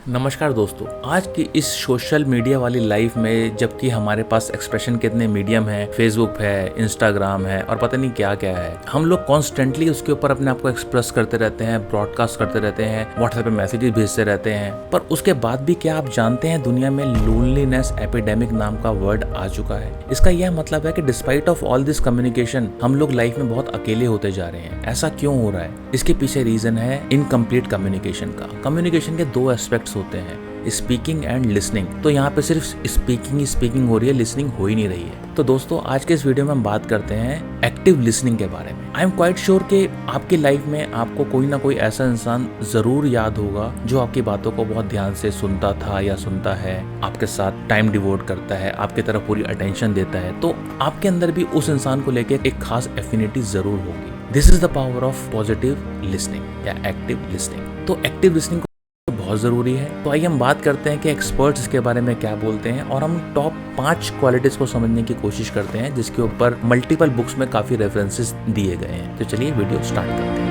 नमस्कार दोस्तों। आज की इस सोशल मीडिया वाली लाइफ में जबकि हमारे पास एक्सप्रेशन के इतने मीडियम है, फेसबुक है, इंस्टाग्राम है और पता नहीं क्या क्या है, हम लोग कॉन्स्टेंटली उसके ऊपर अपने आप को एक्सप्रेस करते रहते हैं, ब्रॉडकास्ट करते रहते हैं, व्हाट्सएप पे मैसेजेस भेजते रहते हैं। पर उसके बाद भी क्या आप जानते हैं दुनिया में लोनलीनेस एपिडेमिक नाम का वर्ड आ चुका है। इसका यह मतलब है कि despite of all this communication हम लोग लाइफ में बहुत अकेले होते जा रहे हैं। ऐसा क्यों हो रहा है? इसके पीछे रीजन है इनकम्प्लीट कम्युनिकेशन का। कम्युनिकेशन के दो एस्पेक्ट्स होते हैं, स्पीकिंग एंड लिसनिंग। तो यहाँ पे सिर्फ स्पीकिंग हो रही है, लिसनिंग हो ही नहीं रही है। तो दोस्तों आज के इस वीडियो में हम बात करते हैं एक्टिव लिसनिंग के बारे में। आई एम क्वाइट श्योर कि आपकी लाइफ में आपको कोई ना कोई ऐसा इंसान जरूर याद होगा जो आपकी बातों को बहुत ध्यान से सुनता था या सुनता है, आपके साथ टाइम डिवोट करता है, आपकी तरफ पूरी अटेंशन देता है। तो आपके अंदर भी उस इंसान को लेकर एक खास एफिनिटी जरूर होगी। This is the power of positive listening या एक्टिव लिसनिंग। तो एक्टिव लिसनिंग बहुत जरूरी है। तो आइए हम बात करते हैं कि एक्सपर्ट्स इसके बारे में क्या बोलते हैं और हम टॉप 5 क्वालिटीज को समझने की कोशिश करते हैं जिसके ऊपर मल्टीपल बुक्स में काफी रेफरेंसेस दिए गए हैं। तो चलिए वीडियो स्टार्ट करते हैं।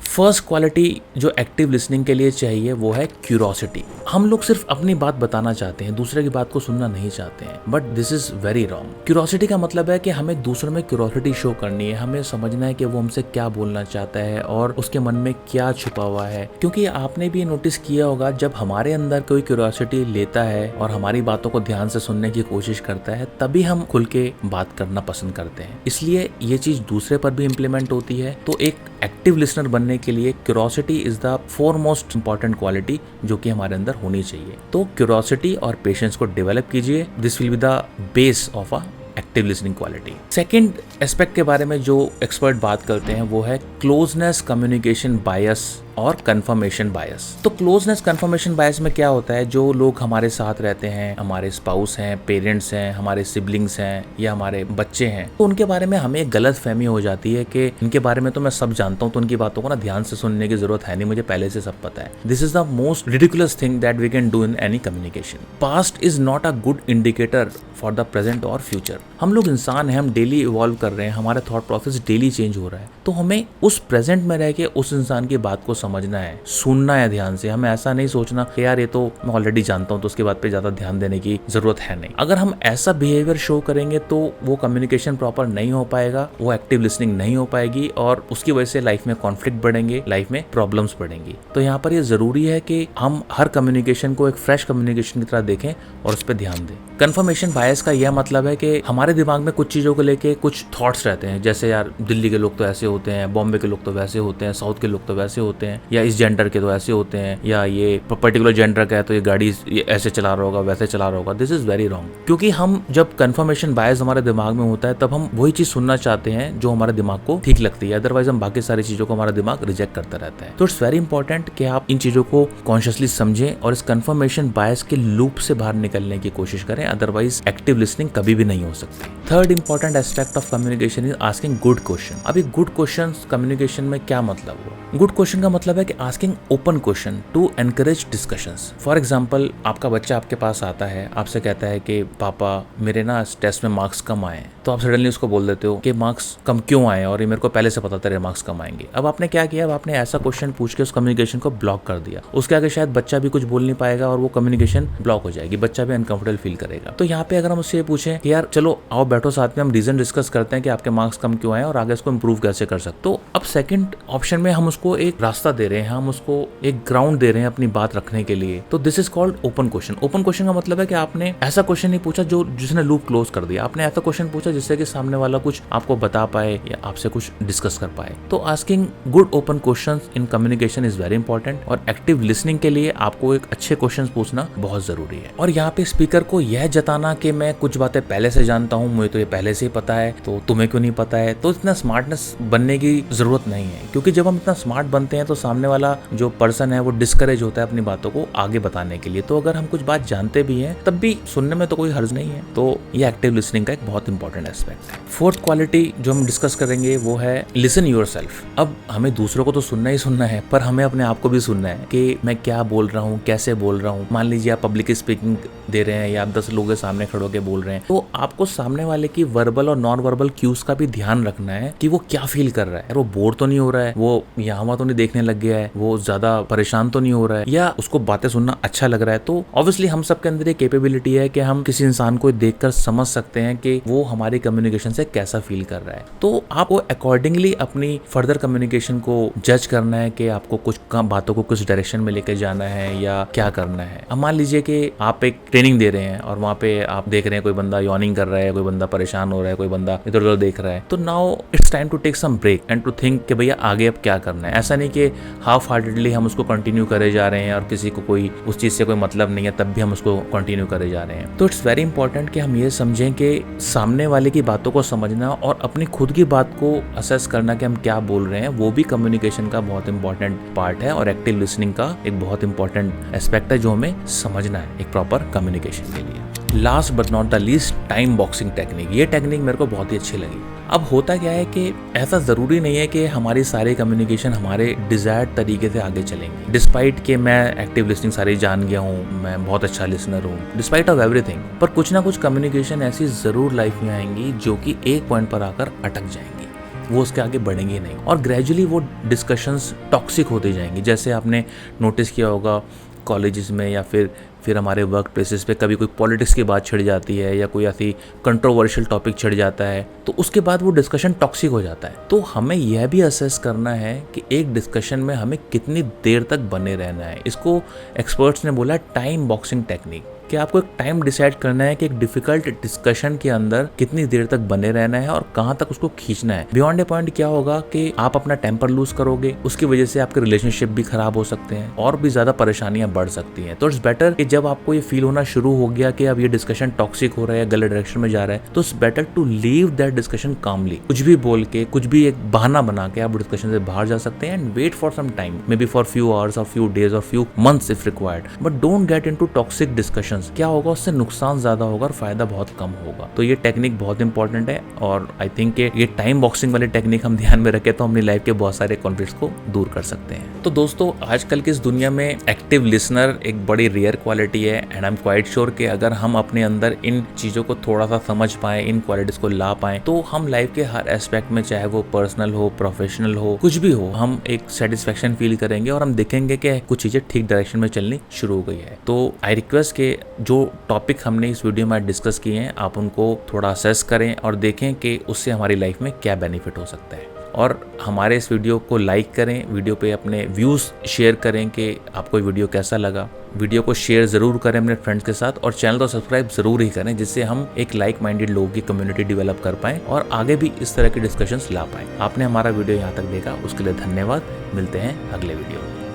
फर्स्ट क्वालिटी जो एक्टिव लिसनिंग के लिए चाहिए वो है क्यूरोसिटी। हम लोग सिर्फ अपनी बात बताना चाहते हैं, दूसरे की बात को सुनना नहीं चाहते हैं, but this is very wrong. Curiosity का मतलब है कि हमें दूसरों में क्यूरोसिटी शो करनी है, हमें समझना है कि वो हमसे क्या बोलना चाहता है और उसके मन में क्या छुपा हुआ है। क्योंकि आपने भी नोटिस किया होगा जब हमारे अंदर कोई क्यूरोसिटी लेता है और हमारी बातों को ध्यान से सुनने की कोशिश करता है तभी हम खुल के बात करना पसंद करते हैं। इसलिए ये चीज दूसरे पर भी इम्प्लीमेंट होती है। तो एक एक्टिव लिसनर बनने के लिए curiosity is the foremost important quality जो कि हमारे अंदर होनी चाहिए। तो क्यूरोसिटी और पेशेंस को डेवलप कीजिए। This will be the base of a active listening quality. Second aspect के बारे में जो एक्सपर्ट बात करते हैं वो है क्लोजनेस कम्युनिकेशन बायस और कंफर्मेशन बायस। तो क्लोजनेस कंफर्मेशन बायस में क्या होता है, जो लोग हमारे साथ रहते हैं, हमारे स्पाउस हैं, पेरेंट्स हैं, हमारे सिबलिंग्स हैं या हमारे बच्चे हैं, तो उनके बारे में हमें एक गलत फहमी हो जाती है कि इनके बारे में तो मैं सब जानता हूँ, तो उनकी बातों को ना ध्यान से सुनने की जरूरत है नहीं, मुझे पहले से सब पता है। This is the most ridiculous thing that we can do in any communication. Past is not a good indicator for the present और फ्यूचर। हम लोग इंसान हैं, हम डेली इवॉल्व कर रहे हैं, हमारा थॉट प्रोसेस डेली चेंज हो रहा है। तो हमें उस प्रेजेंट में रह के उस इंसान की बात को समझना है, सुनना है ध्यान से। हमें ऐसा नहीं सोचना कि यार ये तो मैं ऑलरेडी जानता हूँ तो उसकी बात पे ज्यादा ध्यान देने की जरूरत है नहीं। अगर हम ऐसा बिहेवियर शो करेंगे तो वो कम्युनिकेशन प्रॉपर नहीं हो पाएगा, वो एक्टिव लिसनिंग नहीं हो पाएगी और उसकी वजह से लाइफ में कॉन्फ्लिक्ट बढ़ेंगे, लाइफ में प्रॉब्लम्स बढ़ेंगी। तो यहाँ पर ये जरूरी है कि हम हर कम्युनिकेशन को एक फ्रेश कम्युनिकेशन की तरह देखें और उस पर ध्यान दें। कंफर्मेशन बायस का यह मतलब है कि हमारे दिमाग में कुछ चीजों को लेके कुछ थॉट्स रहते हैं, जैसे यार दिल्ली के लोग तो ऐसे होते हैं, बॉम्बे के लोग तो वैसे होते हैं, साउथ के लोग तो वैसे होते हैं, या इस जेंडर के तो ऐसे होते हैं, या ये पर्टिकुलर जेंडर का है तो ये गाड़ी ये ऐसे चला रहा होगा, वैसे चला रहा होगा। This is very wrong. क्योंकि हम जब कंफर्मेशन बायस हमारे दिमाग में होता है तब हम वही चीज सुनना चाहते हैं जो हमारे दिमाग को ठीक लगती है, अदरवाइज हम बाकी सारी चीजों को हमारा दिमाग रिजेक्ट करता रहता है। तो इट्स वेरी इंपॉर्टेंट कि आप इन चीजों को कॉन्शियसली समझें और इस कंफर्मेशन बायस के लूप से बाहर निकलने की कोशिश करें, अदरवाइज एक्टिव लिसनिंग कभी भी नहीं हो सकती। Third important aspect of communication is asking good question. अभी गुड क्वेश्चन कम्युनिकेशन में क्या मतलब हुआ? गुड क्वेश्चन का मतलब है कि asking open question to encourage discussions. For example, आपका बच्चा आपके पास आता है, आपसे कहता है कि पापा मेरे ना टेस्ट में मार्क्स कम आए, तो आप सडनली उसको बोल देते हो कि मार्क्स कम क्यों आए और ये मेरे को पहले से पता था तेरे मार्क्स कम आएंगे। अब आपने क्या किया? अब आपने ऐसा क्वेश्चन पूछ के उस कम्युनिकेशन को ब्लॉक कर दिया। उसके आगे शायद बच्चा भी कुछ बोल नहीं पाएगा और वो कम्युनिकेशन ब्लॉक हो जाएगी, बच्चा भी अनकंफर्टेबल फील करेगा। तो यहाँ पे अगर हम उससे पूछें कि यार चलो आओ बैठो साथ में, हम रीजन डिस्कस करते हैं कि आपके मार्क्स कम क्यों आए और आगे इसको इम्प्रूव कैसे कर सकते। तो अब सेकंड ऑप्शन में हम उसको एक रास्ता दे रहे हैं, हम उसको एक ग्राउंड दे रहे हैं अपनी बात रखने के लिए। तो this is called open question. Open question का मतलब है कि आपने ऐसा क्वेश्चन नहीं पूछा जो जिसने लूप क्लोज कर दिया, आपने ऐसा क्वेश्चन पूछा जिससे कि सामने वाला कुछ आपको बता पाए या आपसे कुछ डिस्कस कर पाए। तो asking good open questions in communication is very important और एक्टिव लिसनिंग के लिए आपको एक अच्छे क्वेश्चंस पूछना बहुत जरूरी है। और यहाँ पे स्पीकर को यह जताना कि मैं कुछ बातें पहले से जानता हूँ, मुझे तो ये पहले से ही पता है, तो तुम्हें क्यों नहीं पता है, तो इतना स्मार्टनेस बनने की जरूरत नहीं है। क्योंकि जब हम इतना स्मार्ट बनते हैं तो सामने वाला जो पर्सन है वो डिस्करेज होता है अपनी बातों को आगे बताने के लिए। तो अगर हम कुछ बात जानते भी हैं तब भी सुनने में तो कोई हर्ज नहीं है। तो ये एक्टिव लिसनिंग का एक बहुत इंपॉर्टेंट एस्पेक्ट है। फोर्थ क्वालिटी जो हम डिस्कस करेंगे वो है लिसन योरसेल्फ। अब हमें दूसरों को तो सुनना ही सुनना है, पर हमें अपने आप को भी सुनना है कि मैं क्या बोल रहा हूँ, कैसे बोल रहा हूँ। मान लीजिए आप पब्लिक स्पीकिंग दे रहे हैं या आप 10 लोगों के सामने खड़े होकर बोल रहे हैं, तो आपको सामने वाले की वर्बल और नॉन वर्बल क्यूज का भी ध्यान रखना है कि वो क्या फील कर रहा है। वो बोर तो नहीं हो रहा है, वो यहाँ तो नहीं देखने लग गया है, वो ज्यादा परेशान तो नहीं हो रहा है, या उसको बातें सुनना अच्छा लग रहा है। तो ऑब्वियसली हम सबके अंदर एक कैपेबिलिटी है कि हम किसी इंसान को देखकर समझ सकते हैं कि वो हमारी कम्युनिकेशन से कैसा फील कर रहा है। तो आपको अकॉर्डिंगली अपनी फर्दर कम्युनिकेशन को जज करना है कि आपको कुछ बातों को किस डायरेक्शन में लेकर जाना है या क्या करना है। अब मान लीजिए कि आप एक ट्रेनिंग दे रहे हैं और वहाँ पे आप देख रहे हैं कोई बंदा यॉर्निंग कर रहा है, कोई बंदा परेशान हो रहा है, कोई बंदा इधर उधर देख रहा है, तो now it's time to take some break and to think कि भैया आगे अब क्या करना है। ऐसा नहीं कि हाफ हार्टेडली हम उसको कंटिन्यू करे जा रहे हैं और किसी को कोई उस चीज से कोई मतलब नहीं है तब भी हम उसको कंटिन्यू करे जा रहे हैं। तो इट्स वेरी इंपॉर्टेंट कि हम ये समझें कि सामने वाले की बातों को समझना और अपनी खुद की बात को असेस करना कि हम क्या बोल रहे हैं, वो भी कम्युनिकेशन का बहुत इंपॉर्टेंट पार्ट है और एक्टिव लिसनिंग का एक बहुत इंपॉर्टेंट एस्पेक्ट है जो हमें समझना है एक प्रॉपर कम्युनिकेशन के लिए। Last but not the least, time boxing technique. ये टेक्निक मेरे को बहुत ही अच्छी लगी। अब होता क्या है कि ऐसा ज़रूरी नहीं है कि हमारी सारी कम्युनिकेशन हमारे डिज़ायर्ड तरीके से आगे चलेंगे। डिस्पाइट कि मैं एक्टिव लिसनिंग सारी जान गया हूँ, मैं बहुत अच्छा लिसनर हूँ, डिस्पाइट ऑफ एवरीथिंग, पर कुछ ना कुछ कम्युनिकेशन ऐसी ज़रूर लाइफ में आएंगी जो कि एक पॉइंट पर आकर अटक जाएंगी, वो उसके आगे बढ़ेंगे नहीं और ग्रेजुअली वो डिस्कशंस टॉक्सिक होती जाएंगी। जैसे आपने नोटिस किया होगा कॉलेजेस में या फिर हमारे वर्क प्लेसेस पे कभी कोई पॉलिटिक्स की बात छिड़ जाती है या कोई ऐसी कंट्रोवर्शियल टॉपिक छिड़ जाता है तो उसके बाद वो डिस्कशन टॉक्सिक हो जाता है। तो हमें यह भी असेस करना है कि एक डिस्कशन में हमें कितनी देर तक बने रहना है। इसको एक्सपर्ट्स ने बोला टाइम बॉक्सिंग टेक्निक, कि आपको एक टाइम डिसाइड करना है कि एक डिफिकल्ट डिस्कशन के अंदर कितनी देर तक बने रहना है और कहाँ तक उसको खींचना है। बियॉन्ड ए पॉइंट क्या होगा कि आप अपना टेम्पर लूज करोगे, उसकी वजह से आपके रिलेशनशिप भी खराब हो सकते हैं और भी ज्यादा परेशानियां बढ़ सकती हैं। तो इट्स बेटर कि जब आपको ये फील होना शुरू हो गया कि अब ये डिस्कशन टॉक्सिक हो रहा है, गलत डायरेक्शन में जा रहा है, तो it's better to leave that discussion calmly. कुछ भी बोल के, कुछ भी एक बहाना बना के आप डिस्कशन से बाहर जा सकते हैं and wait for some time, maybe for few hours और फ्यू डेज और few months if required, but don't get into toxic discussions. क्या होगा, उससे नुकसान ज्यादा होगा और फायदा बहुत कम होगा। तो ये टेक्निक बहुत इंपॉर्टेंट है और आई थिंक ये टाइम बॉक्सिंग वाली टेक्निक हम ध्यान में रखें तो अपनी लाइफ के बहुत सारे कॉन्फ्लिक्ट्स को दूर कर सकते हैं। तो दोस्तों, आजकल की इस दुनिया में एक्टिव लिसनर एक बड़ी रेयर क्वालिटी है and I am quite sure कि अगर हम अपने अंदर इन चीजों को थोड़ा सा समझ पाए, इन क्वालिटीज को ला पाए, तो हम लाइफ के हर एस्पेक्ट में, चाहे वो पर्सनल हो, प्रोफेशनल हो, कुछ भी हो, हम एक सेटिस्फेक्शन फील करेंगे और हम देखेंगे कि कुछ चीजें ठीक डायरेक्शन में चलनी शुरू हो गई है। तो आई रिक्वेस्ट के जो टॉपिक हमने इस वीडियो में डिस्कस किए हैं, आप उनको थोड़ा असेस करें और देखें कि उससे हमारी लाइफ में क्या बेनिफिट हो सकता है। और हमारे इस वीडियो को लाइक करें, वीडियो पे अपने व्यूज़ शेयर करें कि आपको वीडियो कैसा लगा। वीडियो को शेयर ज़रूर करें अपने फ्रेंड्स के साथ और चैनल को सब्सक्राइब ज़रूर ही करें, जिससे हम एक लाइक माइंडेड लोगों की कम्युनिटी डेवलप कर पाएँ और आगे भी इस तरह की डिस्कशंस ला पाएँ। आपने हमारा वीडियो यहाँ तक देखा, उसके लिए धन्यवाद। मिलते हैं अगले वीडियो में।